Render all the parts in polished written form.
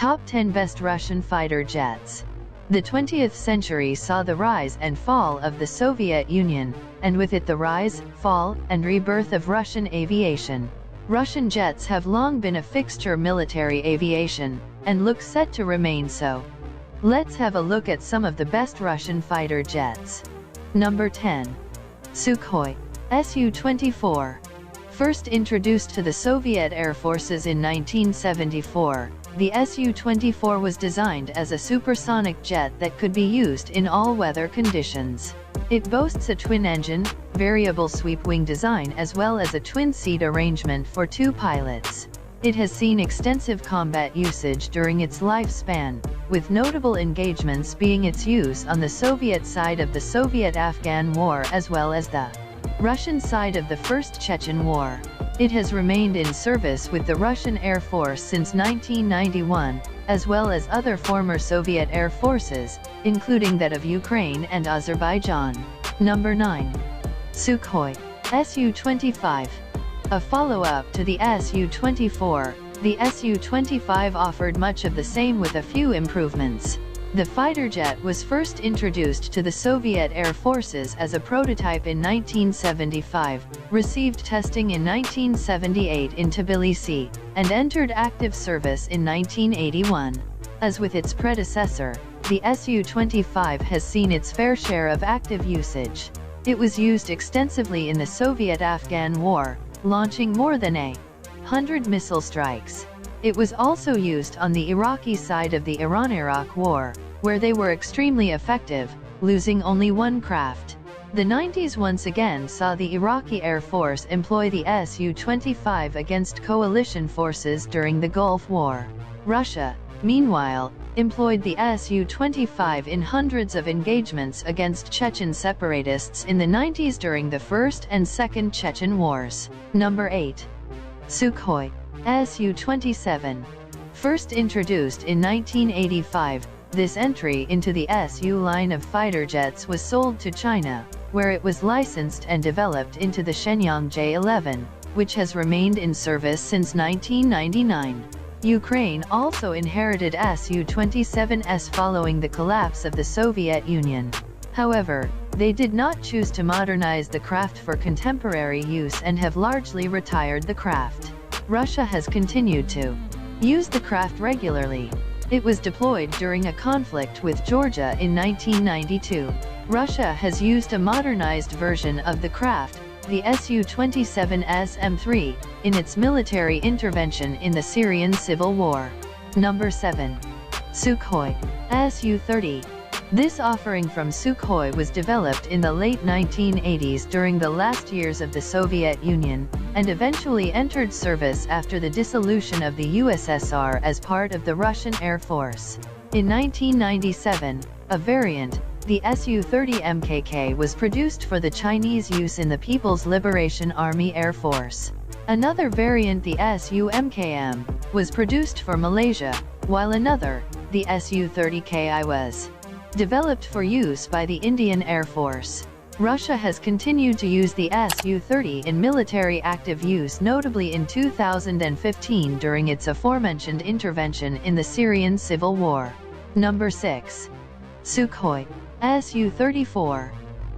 Top 10 Best Russian Fighter Jets. The 20th century saw the rise and fall of the Soviet Union, and with it the rise, fall, and rebirth of Russian aviation. Russian jets have long been a fixture military aviation, and look set to remain so. Let's have a look at some of the best Russian fighter jets. Number 10. Sukhoi Su-24. First introduced to the Soviet Air Forces in 1974, the Su-24 was designed as a supersonic jet that could be used in all weather conditions. It boasts a twin-engine, variable sweep-wing design as well as a twin-seat arrangement for 2 pilots. It has seen extensive combat usage during its lifespan, with notable engagements being its use on the Soviet side of the Soviet-Afghan War as well as the Russian side of the First Chechen War. It has remained in service with the Russian Air Force since 1991, as well as other former Soviet Air Forces, including that of Ukraine and Azerbaijan. Number 9. Sukhoi Su-25. A follow-up to the Su-24, the Su-25 offered much of the same with a few improvements. The fighter jet was first introduced to the Soviet Air Forces as a prototype in 1975, received testing in 1978 in Tbilisi, and entered active service in 1981. As with its predecessor, the Su-25 has seen its fair share of active usage. It was used extensively in the Soviet-Afghan War, launching more than 100 missile strikes. It was also used on the Iraqi side of the Iran-Iraq War, where they were extremely effective, losing only 1 craft. The 90s once again saw the Iraqi Air Force employ the Su-25 against coalition forces during the Gulf War. Russia, meanwhile, employed the Su-25 in hundreds of engagements against Chechen separatists in the 90s during the First and Second Chechen Wars. Number 8. Sukhoi Su-27. First introduced in 1985, this entry into the Su line of fighter jets was sold to China, where it was licensed and developed into the Shenyang J-11, which has remained in service since 1999. Ukraine also inherited Su-27s following the collapse of the Soviet Union. However, they did not choose to modernize the craft for contemporary use and have largely retired the craft. Russia has continued to use the craft regularly. It was deployed during a conflict with Georgia in 1992. Russia has used a modernized version of the craft, the Su-27 SM-3, in its military intervention in the Syrian civil war. Number 7. Sukhoi Su-30. This offering from Sukhoi was developed in the late 1980s during the last years of the Soviet Union, and eventually entered service after the dissolution of the USSR as part of the Russian Air Force. In 1997, a variant, the Su-30 MKK, was produced for the Chinese use in the People's Liberation Army Air Force. Another variant, the Su-MKM, was produced for Malaysia, while another, the Su-30Ki, was developed for use by the Indian Air Force. Russia has continued to use the Su-30 in military active use, notably in 2015 during its aforementioned intervention in the Syrian civil war. Number 6. Sukhoi Su-34.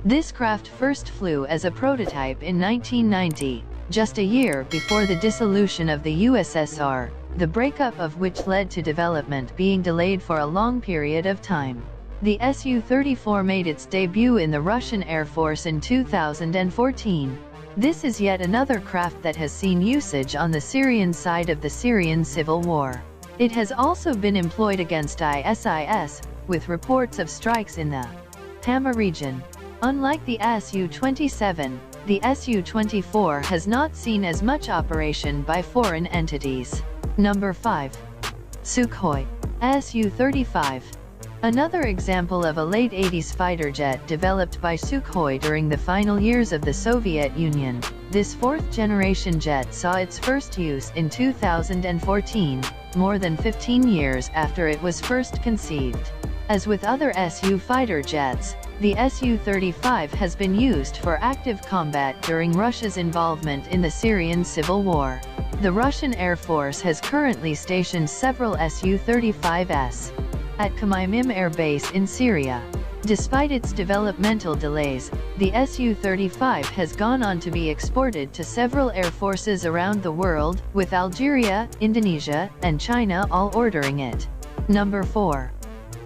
This craft first flew as a prototype in 1990, just a year before the dissolution of the USSR, the breakup of which led to development being delayed for a long period of time. The Su-34 made its debut in the Russian Air Force in 2014. This is yet another craft that has seen usage on the Syrian side of the Syrian civil war. It has also been employed against ISIS, with reports of strikes in the Hama region. Unlike the Su-27, the Su-24 has not seen as much operation by foreign entities. Number 5. Sukhoi Su-35. Another example of a late 80s fighter jet developed by Sukhoi during the final years of the Soviet Union. This fourth-generation jet saw its first use in 2014, more than 15 years after it was first conceived. As with other Su fighter jets, The Su-35 has been used for active combat during Russia's involvement in the Syrian civil war. The Russian Air Force has currently stationed several Su-35s at Khmeimim Air Base in Syria. Despite its developmental delays, the Su-35 has gone on to be exported to several air forces around the world, with Algeria, Indonesia, and China all ordering it. Number 4.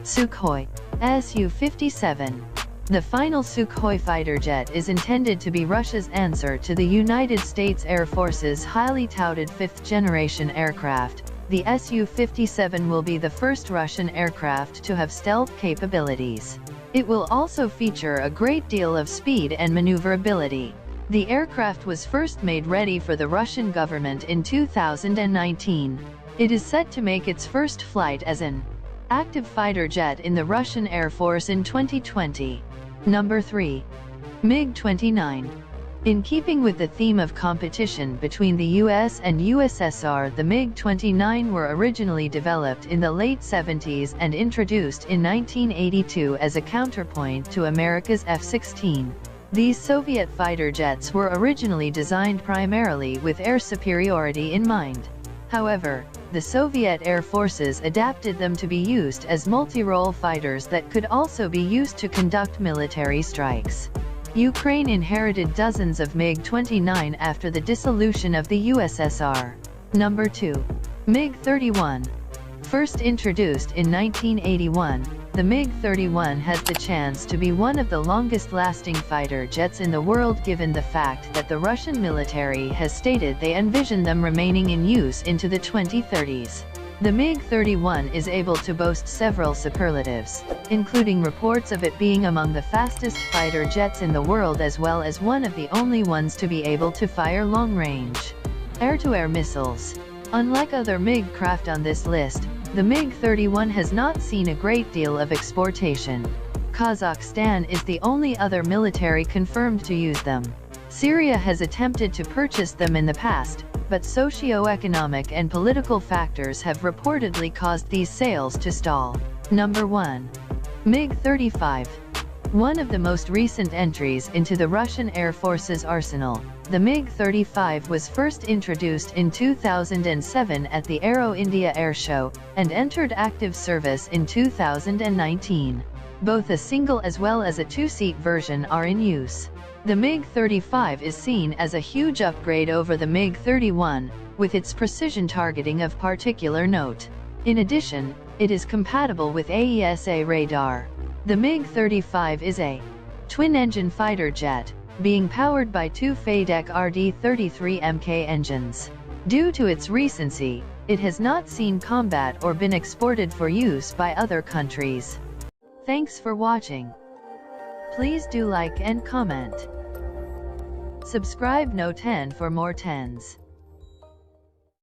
Sukhoi Su-57. The final Sukhoi fighter jet is intended to be Russia's answer to the United States Air Force's highly touted fifth-generation aircraft. The Su-57 will be the first Russian aircraft to have stealth capabilities. It will also feature a great deal of speed and maneuverability. The aircraft was first made ready for the Russian government in 2019. It is set to make its first flight as an active fighter jet in the Russian Air Force in 2020. Number 3. MiG-29. In keeping with the theme of competition between the US and USSR, the MiG-29 were originally developed in the late 70s and introduced in 1982 as a counterpoint to America's F-16. These Soviet fighter jets were originally designed primarily with air superiority in mind. However, the Soviet Air Forces adapted them to be used as multi-role fighters that could also be used to conduct military strikes. Ukraine inherited dozens of MiG-29 after the dissolution of the USSR. Number 2. MiG-31. First introduced in 1981, the MiG-31 has the chance to be one of the longest-lasting fighter jets in the world, given the fact that the Russian military has stated they envision them remaining in use into the 2030s. The MiG-31 is able to boast several superlatives, including reports of it being among the fastest fighter jets in the world, as well as one of the only ones to be able to fire long-range air-to-air missiles. Unlike other MiG craft on this list, the MiG-31 has not seen a great deal of exportation. Kazakhstan is the only other military confirmed to use them. Syria has attempted to purchase them in the past, but socio-economic and political factors have reportedly caused these sales to stall. Number 1. MiG-35. One of the most recent entries into the Russian Air Force's arsenal, the MiG-35 was first introduced in 2007 at the Aero India Air Show, and entered active service in 2019. Both a single as well as a two-seat version are in use. The MiG-35 is seen as a huge upgrade over the MiG-31, with its precision targeting of particular note. In addition, it is compatible with AESA radar. The MiG-35 is a twin-engine fighter jet, being powered by two FADEC RD-33 Mk engines. Due to its recency, it has not seen combat or been exported for use by other countries. Thanks for watching. Please do like and comment. Subscribe No 10 for more 10s.